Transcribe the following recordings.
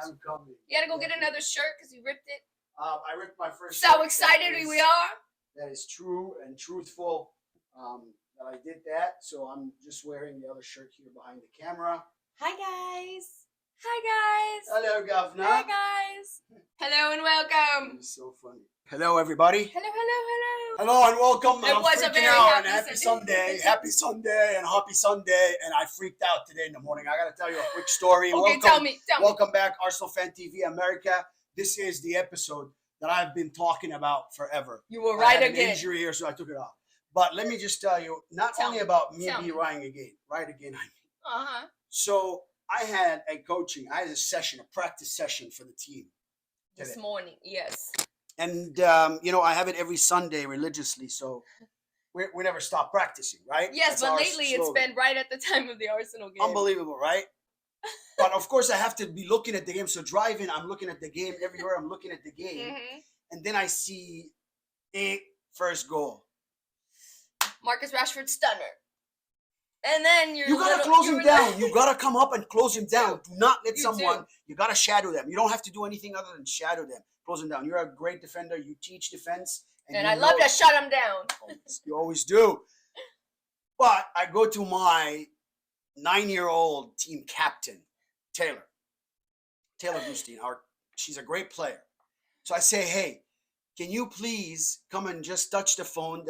I'm coming. You gotta go get another shirt because you ripped it. I ripped my first So shirt. excited we are. That is true and truthful that I did that. So I'm just wearing the other shirt here behind the camera. Hi, guys. Hi, guys. Hello, Governor. Hi, guys. Hello and welcome. It's so funny. Hello, everybody. Hello, hello, hello. Hello and welcome. It I'm was a freaking very out happy and happy Sunday. Sunday. Happy Sunday and happy Sunday. And I freaked out today in the morning. I got to tell you a quick story. Okay, tell me. Welcome back, Arsenal FanTV America. This is the episode that I've been talking about forever. You were right I had again. An injury here, so I took it off. But let me just tell you, not only about me being right again. Uh-huh. So I had a practice session for the team today. This morning, yes. And, I have it every Sunday religiously, so we never stop practicing, right? Yes, but lately it's been right at the time of the Arsenal game. Unbelievable, right? But, of course, I have to be looking at the game. So driving, I'm looking at the game. Everywhere I'm looking at the game. Mm-hmm. And then I see a first goal. Marcus Rashford stunner. And then you gotta close him down. You gotta come up and close him down. Do not let someone. You gotta shadow them. You don't have to do anything other than shadow them. Close them down. You're a great defender. You teach defense, and I love to shut him down. You always do. But I go to my 9-year-old team captain, Taylor Bluestein. She's a great player. So I say, hey, can you please come and just touch the phone?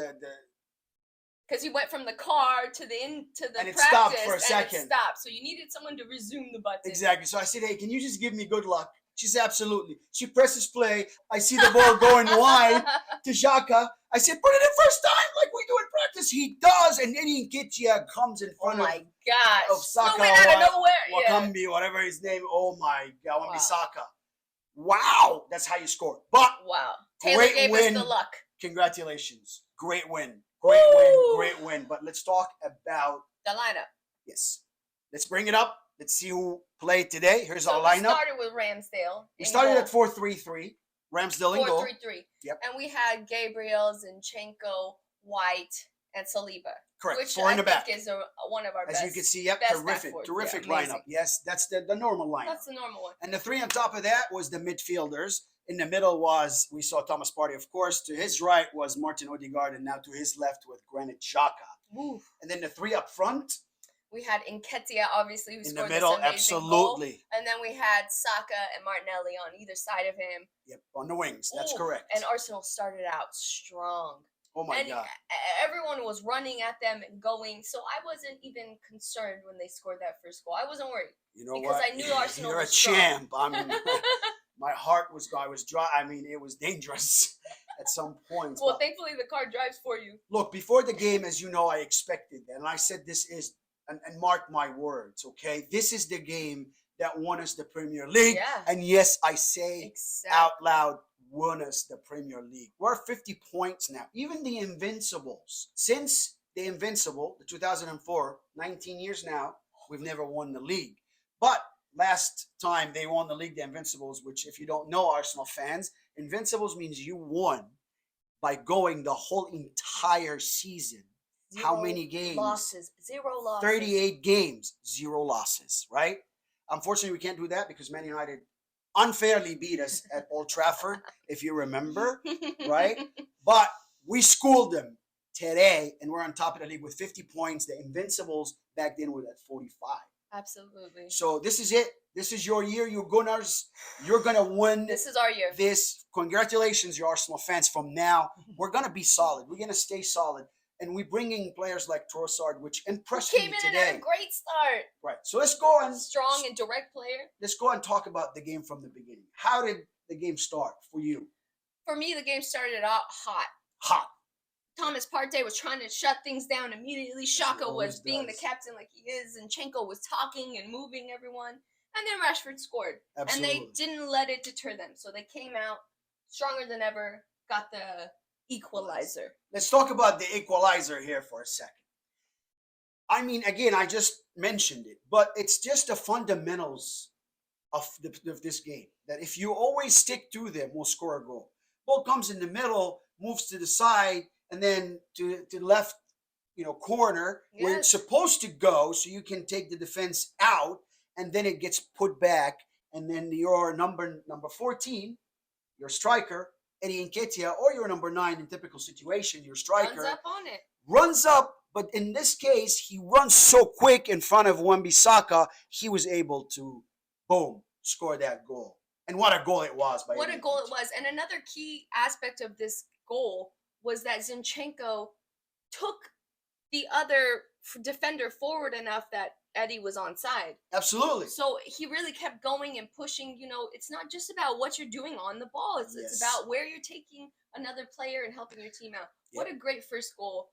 Because you went from the car to the and practice, it stopped for a second. It stopped, so you needed someone to resume the button. Exactly. So I said, hey, can you just give me good luck? She said, absolutely. She presses play. I see the ball going wide to Xhaka. I said, put it in first time like we do in practice. He does, and then Nketiah comes in front of Saka. Out of nowhere. Wakambi, whatever his name. Oh my God, Wan-Bissaka. Wow, that's how you score. But Taylor gave us the luck. Congratulations. Great win. Great win. But let's talk about the lineup. Yes. Let's bring it up. Let's see who played today. Here's our lineup. We started with Ramsdale. We started at 4-3-3. Ramsdale in goal. 4-3-3. Yep. And we had Gabriel, Zinchenko, White, and Saliba. Correct. Which 4 in the back. Is one of our best. As you can see, terrific lineup. Yes, that's the normal lineup. That's the normal one. And the 3 on top of that was the midfielders. In the middle we saw Thomas Partey, of course. To his right was Martin Odegaard, and now to his left with Granit Xhaka. Ooh. And then the 3 up front. We had Nketiah, obviously, who scored this amazing absolutely. Goal. And then we had Saka and Martinelli on either side of him. Yep, on the wings. That's correct. And Arsenal started out strong. Oh, my God. Everyone was running at them and going. So I wasn't even concerned when they scored that first goal. I wasn't worried. You know because what? I knew Arsenal You're was a champ. I mean, my heart was dry. I mean, it was dangerous at some point. Well, thankfully, the car drives for you. Look, before the game, as you know, I expected that. And I said this is, and mark my words, okay? This is the game that won us the Premier League. Yeah. And yes, I say out loud, won us the Premier League. We're 50 points now. Even the Invincibles. Since the Invincible, the 2004, 19 years now, we've never won the league. But last time they won the league, the Invincibles, which if you don't know, Arsenal fans, Invincibles means you won by going the whole entire season. How many games? 0 losses. 38 games, 0 losses, right? Unfortunately, we can't do that because Man United unfairly beat us at Old Trafford, if you remember, right? But we schooled them today, and we're on top of the league with 50 points. The Invincibles back then were at 45. Absolutely. So this is it. This is your year, you Gunners. You're going to win. This is our year. Congratulations, you Arsenal fans. From now, we're going to be solid. We're going to stay solid. And we're bringing players like Trossard, which impressed me today. Came in at a great start. Right. So let's go and... Strong and direct player. Let's go and talk about the game from the beginning. How did the game start for you? For me, the game started out hot. Thomas Partey was trying to shut things down immediately. Xhaka was being the captain like he is. And Zinchenko was talking and moving everyone. And then Rashford scored. Absolutely. And they didn't let it deter them. So they came out stronger than ever, got the equalizer. Let's talk about the equalizer here for a second. I mean, again, I just mentioned it, but it's just the fundamentals of this game. That if you always stick to them, we'll score a goal. Ball comes in the middle, moves to the side, and then to the left, corner where it's supposed to go, so you can take the defense out, and then it gets put back, and then your number 14, your striker, Eddie Nketiah, or your number 9 in typical situation, your striker, runs up on it. Runs up, but in this case, he runs so quick in front of Wan-Bissaka, he was able to, boom, score that goal. And what a goal it was. What a goal it was. And another key aspect of this goal was that Zinchenko took the other defender forward enough that Eddie was onside. Absolutely. So he really kept going and pushing. You know, it's not just about what you're doing on the ball. It's about where you're taking another player and helping your team out. What a great first goal.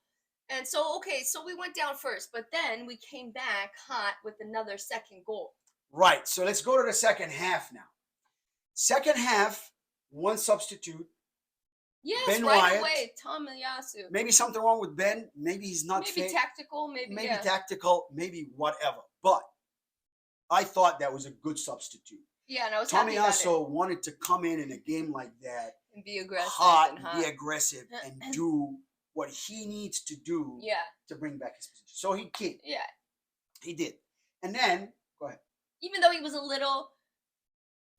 And so, okay, so we went down first, but then we came back hot with another second goal. Right. So let's go to the second half now. Second half, one substitute. Yes, Ben right Wyatt. Away, Tomiyasu. Maybe something wrong with Ben. Maybe he's not maybe fit. Tactical. Maybe tactical. Maybe whatever. But I thought that was a good substitute. Yeah, and I was happy about it. Tomiyasu wanted to come in a game like that and be aggressive, hot. Be aggressive, and do what he needs to do. To bring back his position. So he came. Yeah, he did. And then go ahead. Even though he was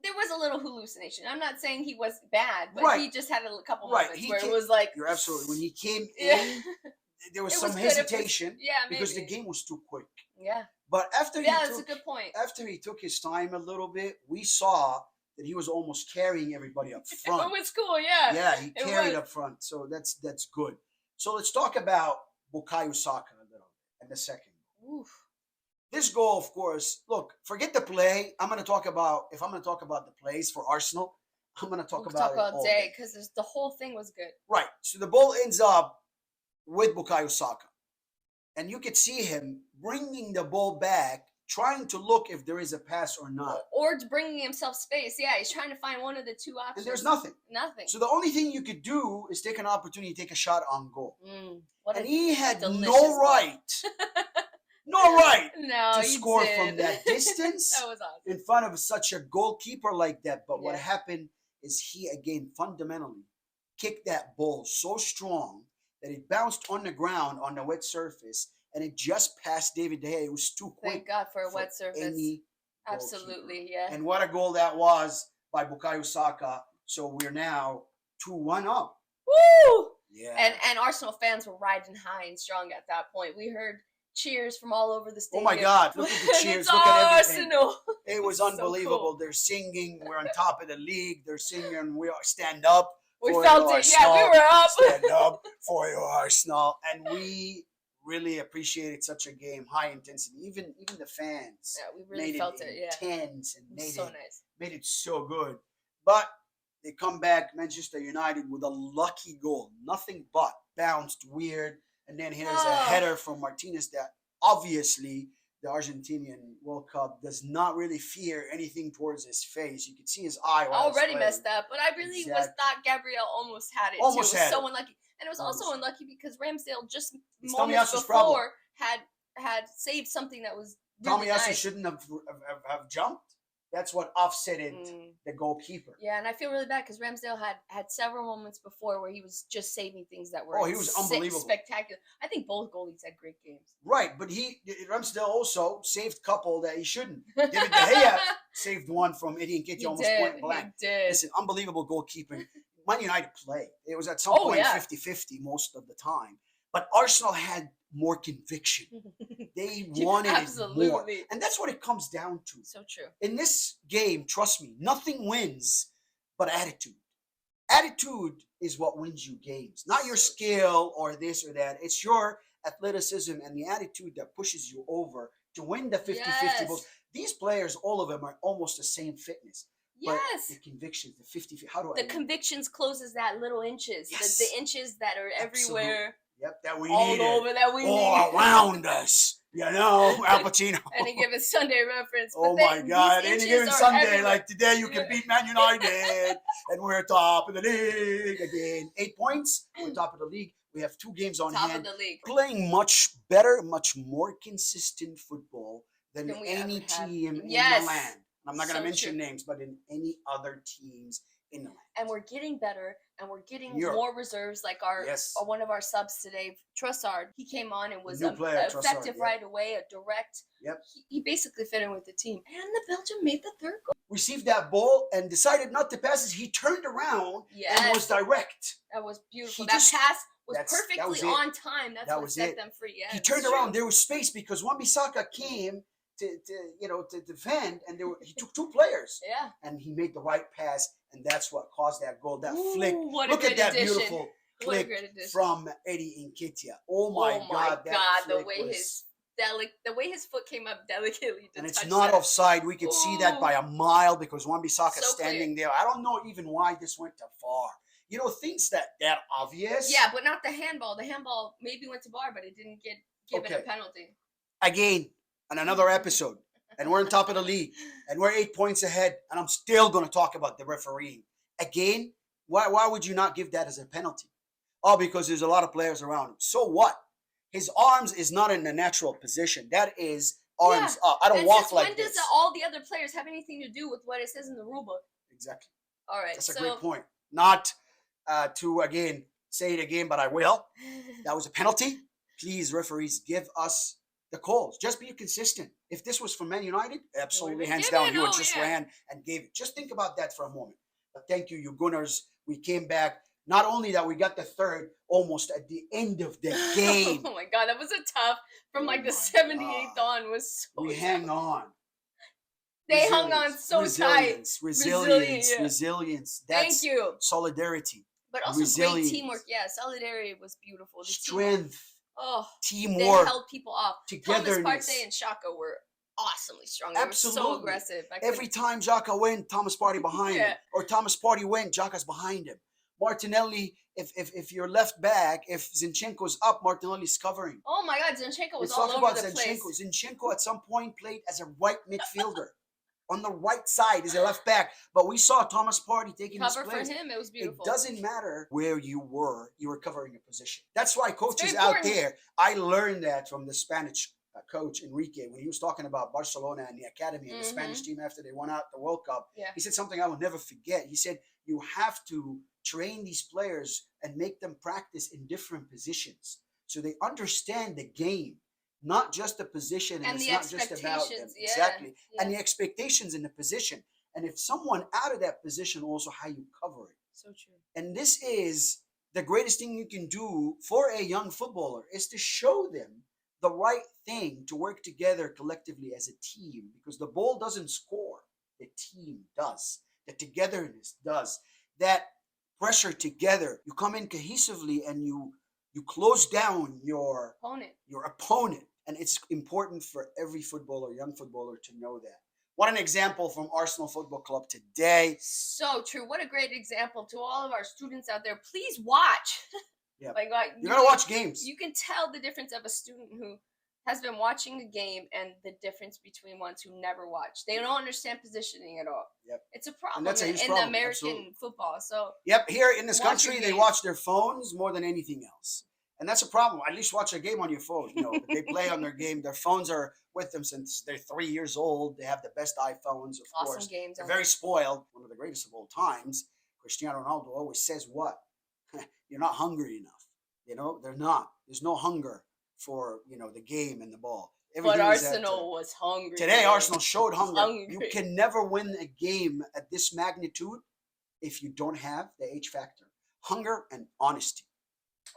there was a little hallucination. I'm not saying he was bad, but he just had a couple moments where it was like... You're absolutely... When he came in, there was some hesitation. Maybe. Because the game was too quick. Yeah. But after that's a good point. After he took his time a little bit, we saw that he was almost carrying everybody up front. It was cool, yeah. Yeah, he carried up front. So that's good. So let's talk about Bukayo Saka a little and the second. Oof. This goal, of course, look, forget the play. If I'm going to talk about the plays for Arsenal, I'm going to talk about it all day. Because the whole thing was good. Right. So the ball ends up with Bukayo Saka. And you could see him bringing the ball back, trying to look if there is a pass or not. Or bringing himself space. Yeah, he's trying to find one of the two options. And there's nothing. Nothing. So the only thing you could do is take an opportunity to take a shot on goal. And he had no right. No right to score from that distance that was awesome. In front of such a goalkeeper like that. But what happened is he, again, fundamentally kicked that ball so strong that it bounced on the ground on the wet surface, and it just passed David De Gea. It was too quick. Thank God for a wet surface. Absolutely, yeah. And what a goal that was by Bukayo Saka. So we're now 2-1 up. Woo! Yeah. And Arsenal fans were riding high and strong at that point. We heard cheers from all over the stadium. Oh my God, look at the cheers. Look at everything. Arsenal. It was unbelievable. So cool. They're singing, we're on top of the league. They're singing, we are stand up. We felt it. Arsenal. Yeah, we were up. Stand up for your Arsenal. And we really appreciated such a game, high intensity. Even the fans. Yeah, we really felt it. Yeah. Intense and made it so good. But they come back, Manchester United, with a lucky goal. Nothing but bounced weird. And then here's a header from Martinez that obviously the Argentinian World Cup does not really fear anything towards his face. You could see his eye. Already messed up, but I really thought Gabriel almost had it. Almost too. It was so unlucky, and it was also unlucky because Ramsdale just moments before had saved something that was really nice. Shouldn't have jumped. That's what offsetted the goalkeeper. Yeah, and I feel really bad because Ramsdale had several moments before where he was just saving things that were he was unbelievable, spectacular. I think both goalies had great games. Right, but Ramsdale also saved a couple that he shouldn't. David De Gea saved one from Eddie Nketiah almost point blank. He did. Listen, unbelievable goalkeeping. Man United played. It was at some point 50-50 most of the time. But Arsenal had more conviction. They wanted it more. And that's what it comes down to. So true. In this game, trust me, nothing wins but attitude. Attitude is what wins you games. Not your skill or this or that. It's your athleticism and the attitude that pushes you over to win the 50-50 balls. These players, all of them, are almost the same fitness. Yes. But the convictions, the 50, how do I... The convictions closes that little inches. Yes. The inches that are everywhere. Yep, that we all needed. Over that we all around us. You know, Al Pacino. Any given Sunday reference. Oh my God. Any given Sunday, everywhere. Like today, you can beat Man United. And we're top of the league again. 8 points. We're top of the league. We have 2 games on hand. Top of the league. Playing much better, much more consistent football than any team in the land. I'm not going to mention names, but in any other teams In the land. And we're getting better, and we're getting Europe. more reserves. Like one of our subs today, Trossard, he came on and was effective right away, a direct. Yep. He basically fit in with the team. And the Belgium made the third goal. Received that ball and decided not to pass it. He turned around and was direct. That was beautiful. That pass was perfectly on time. That's what set them free. Yeah, he turned around. There was space because Wan-Bissaka came to defend, and he took two players. Yeah. And he made the right pass, and that's what caused that goal. That flick. Look at that addition. Beautiful flick from Eddie Nketiah. Oh my God! The way his foot came up delicately. And it's not offside. We could see that by a mile because Wan-Bissaka standing there. I don't know even why this went too far. Things that obvious. Yeah, but not the handball. The handball maybe went to bar, but it didn't give it a penalty. Again, on another episode, and we're on top of the league, and we're 8 points ahead, and I'm still going to talk about the refereeing. Again, why would you not give that as a penalty? Oh, because there's a lot of players around him. So what? His arms is not in a natural position. That is arms up. I don't walk like this. When does all the other players have anything to do with what it says in the rule book? Exactly. All right. That's a great point. Not to, again, say it again, but I will. That was a penalty. Please, referees, give us the calls. Just be consistent. If this was for Man United, absolutely, hands down, you would just ran and gave it. Just think about that for a moment. But thank you, you Gunners. We came back. Not only that, we got the third almost at the end of the game. Oh my God, that was a tough. From the 78th on was so we hang on. They hung on so tight. Resilience. That's thank you. Solidarity. But also great teamwork. Yeah, solidarity was beautiful. The strength. Teamwork. Teamwork. They held people off. Togetherness. Thomas Partey and Xhaka were awesomely strong. They were so aggressive. Every time Xhaka went, Thomas Partey behind him. Or Thomas Partey went, Xhaka's behind him. Martinelli, if you're left back, if Zinchenko's up, Martinelli's covering. Oh my God, Zinchenko was all over the place. Zinchenko at some point played as a right midfielder. On the right side is a left back, but we saw Thomas Partey taking his place. Cover for him, it was beautiful. It doesn't matter where you were covering a position. That's why coaches out there, I learned that from the Spanish coach Enrique when he was talking about Barcelona and the academy and the Spanish team after they won out the World Cup. Yeah. He said something I will never forget. He said, you have to train these players and make them practice in different positions so they understand the game. Not just the position, and it's not just about them. Exactly. Yeah. And the expectations in the position. And if someone out of that position, also how you cover it. So true. And this is the greatest thing you can do for a young footballer is to show them the right thing to work together collectively as a team. Because the ball doesn't score. The team does. The togetherness does. That pressure together. You come in cohesively and you close down your opponent. And it's important for every footballer, young footballer, to know that. What an example from Arsenal Football Club today. So true. What a great example to all of our students out there. Please watch. Yeah. You gotta watch games. You can tell the difference of a student who has been watching a game and the difference between ones who never watch. They don't understand positioning at all. Yep. It's a problem in the American football. So here in this country, they watch their phones more than anything else. And that's a problem. At least watch a game on your phone. They play on their game. Their phones are with them since they're 3 years old. They have the best iPhones, of course. Games. They're very spoiled. One of the greatest of all times. Cristiano Ronaldo always says what? You're not hungry enough. They're not. There's no hunger for, the game and the ball. But Arsenal was hungry. Today, Arsenal showed hunger. You can never win a game at this magnitude if you don't have the H factor. Hunger and honesty.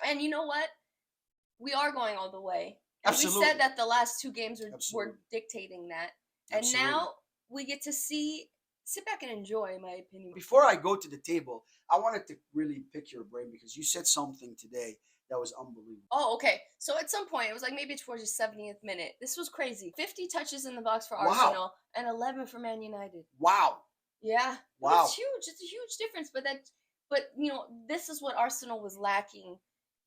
And you know what? We are going all the way. And Absolutely. We said that the last two games were dictating that. And now we get to sit back and enjoy, in my opinion. Before I go to the table, I wanted to really pick your brain because you said something today that was unbelievable. Oh, okay. So at some point, it was like maybe towards the 70th minute. This was crazy. 50 touches in the box for Arsenal and 11 for Man United. Wow. Yeah. Wow. It's huge. It's a huge difference. But this is what Arsenal was lacking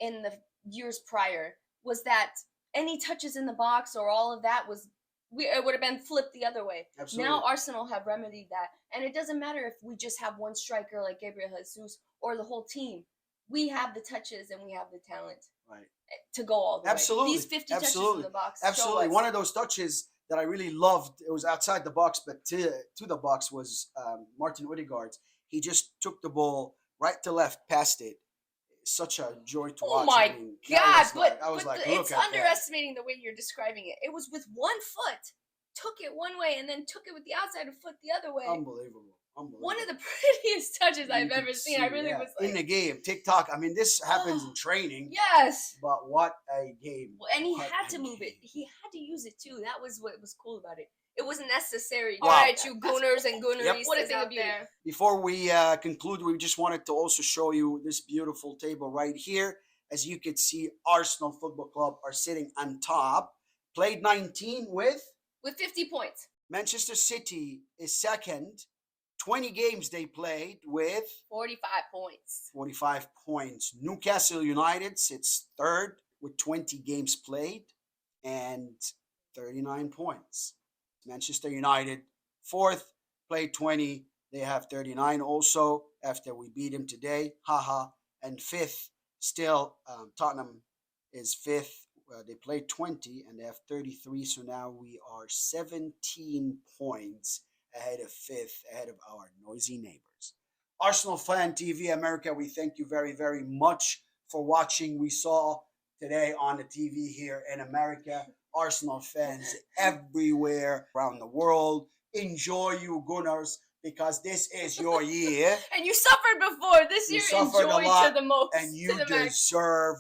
in the years prior, was that any touches in the box or all of that it would have been flipped the other way. Absolutely. Now Arsenal have remedied that. And it doesn't matter if we just have one striker like Gabriel Jesus or the whole team. We have the touches and we have the talent to go all the way. These 50 touches in the box. Absolutely. One of those touches that I really loved, it was outside the box, but to the box was Martin Odegaard's. He just took the ball right to left, passed it. Such a joy to Oh watch. my I mean, God! I was like, It's look at that. underestimating the way you're describing it. It was with one foot, took it one way, and then took it with the outside of foot the other way. Unbelievable. One of the prettiest touches I've ever seen. I really was like, in the game, TikTok. I mean, this happens in training. Yes. But what a game! And he had to move it. He had to use it too. That was what was cool about it. It wasn't necessary. Wow. All right, you gooners and gooneries. Yep. What a thing of beauty. Before we conclude, we just wanted to also show you this beautiful table right here. As you can see, Arsenal Football Club are sitting on top. Played 19 with 50 points. Manchester City is second. 20 games they played with 45 points. 45 points. Newcastle United sits third with 20 games played and 39 points. Manchester United fourth, played 20. They have 39 also after we beat them today. Haha. And fifth, still Tottenham is fifth. They played 20 and they have 33. So now we are 17 points ahead of fifth, ahead of our noisy neighbors. Arsenal Fan TV America, we thank you very, very much for watching. We saw today on the TV here in America, Arsenal fans everywhere around the world. Enjoy you Gunners, because this is your year. And you suffered before. This year, enjoy to the most. And you deserve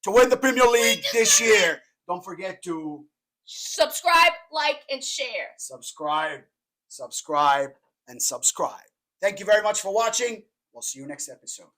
to win the Premier League this year. Don't forget to subscribe, like, and share. Subscribe, and subscribe. Thank you very much for watching. We'll see you next episode.